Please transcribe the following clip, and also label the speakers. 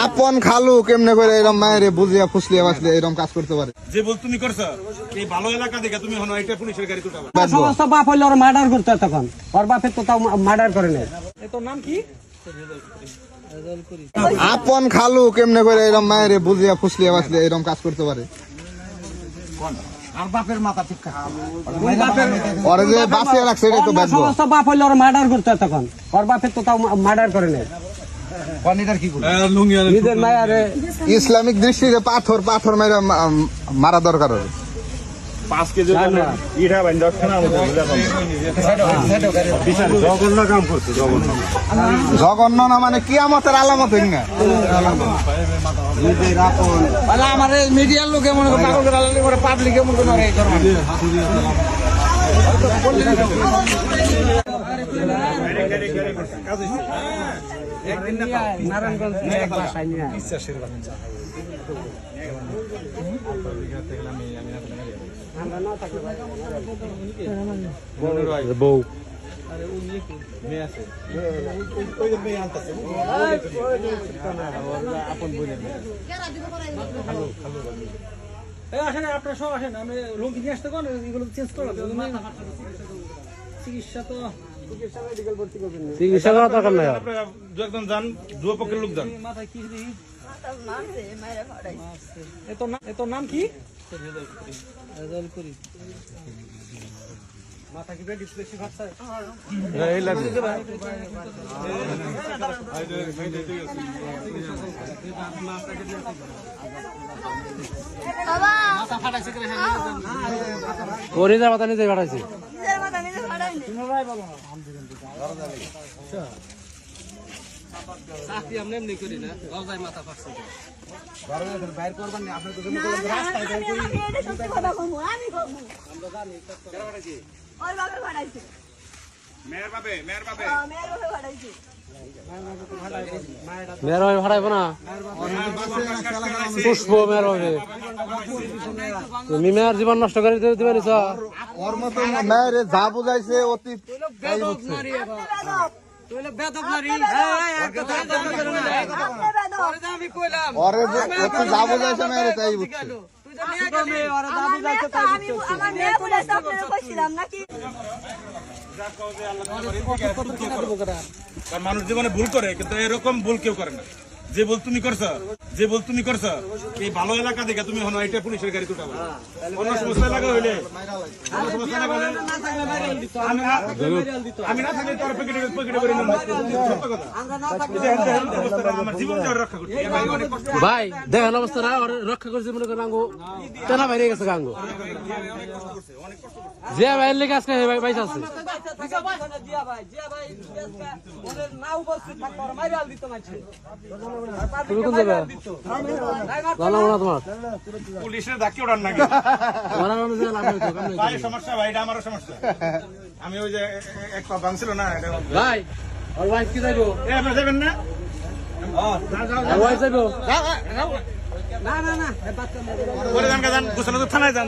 Speaker 1: আপন খালু কেমনে করে এরকম মায়ের বুঝিয়া ফুসলিয়া বাসলে এরকম কাজ করতে পারে?
Speaker 2: যে বল তুমি করছো এই ভালো এলাকা দেখে তুমি হনো এটা পুলিশের গাড়ি তুটাবে।
Speaker 3: সমস্ত বাপ হইলে ওর মার্ডার করতে তখন ওর বাপের তো তাও মার্ডার করে নেই। তোর নাম কি?
Speaker 1: আপন খালু কেমনে করে এরকম মায়ের বুঝিয়া ফুসলিয়া বাসলে এরকম কাজ করতে পারে?
Speaker 3: আর বাপের মাথা ঠিক
Speaker 1: ওরে যে বাঁচিয়ে রাখছে এটাই তো বাঁচবো।
Speaker 3: সমস্ত বাপ হইলে ওর মার্ডার করতে তখন ওর বাপের তো তাও মার্ডার করে নেই। নিজের মায়ারে
Speaker 1: ইসলামিক দৃষ্টিতে পাথর পাথর মেরে মারা দরকার হবে।
Speaker 2: 5 কেজি ইটা বাইন 10 খানা মতো জঘন্য কাম করছে।
Speaker 1: জঘন্য না মানে কিয়ামতের আলামত না।
Speaker 3: আমার মিডিয়ার লোকে মনে করে পাগল করে পাবলিকে মনে করে এই ধর্ম নারায়ণগঞ্জ এক বাসায় নিয়ে বিশ্বাসের বাচ্চা
Speaker 2: বউ
Speaker 3: আপনার সব আসেন আমি রোগী নিয়ে আসতে কোন এগুলো চেঞ্জ করো চিকিৎসা তো চিকিৎসা করা দরকার নাই।
Speaker 2: আপনারা একজন যান দুপক্ষের লোক যান।
Speaker 3: মাথায় কি দিই এত নাম কি? মাথা কি বেশি ভাবছে
Speaker 2: এই লাগবে
Speaker 3: মাথা ফাটাইছে করে ওরিজা মাথা নিজে ফাটাইছে চাকরি আমরা এমনি করি না গজায় মাথা ফাটছে বাইর করবেন না আপনি তো রাস্তায় যাই করি আমরা জানি ওর বাবা ফাটাইছে
Speaker 2: মেয়ের বাবা
Speaker 3: ফাটাইছে মেয়ের ভাই ফাটাইবো না পুষ্প মেয়ের হবে তুমি মেয়ের জীবন নষ্ট করে দিবে নিছ
Speaker 1: ওর মতো মায়ের যা বুঝাইছে অতি ওরে অতি যা বুঝাইছে মায়ের তাই বুঝছে।
Speaker 2: মানুষ জীবনে ভুল করে কিন্তু এরকম ভুল কেউ করে না। যে বল তুমি করছো এই ভালো এলাকা দেখে তুমি হনো এটা পুলিশের গাড়ি তুটাবে। অন্য সমস্ত এলাকা হইলে আমি না থাকলে তোর পকেটে করে নেব। আমার জীবন রক্ষা করতে
Speaker 3: ভাই দেখেন অবস্থা রক্ষা করছে মনে করেন আঙ্গো তেনা বাইরে গেছে গাঙ্গো যে বাইরে লেগে আজকে বাইস আছে তুমি কোন যাবে জানো না তোমার
Speaker 2: পুলিশের ডাকি ওড়ান না ভাই সমস্যা ভাই এটা আমারও সমস্যা। আমি ওই যে এক পা ভাঙছিল না
Speaker 3: ভাই ওর ওয়াইফ কি যাইবো
Speaker 2: আপনি যাবেন না
Speaker 3: ওয়াইফ যাইবো না
Speaker 2: থানায় যান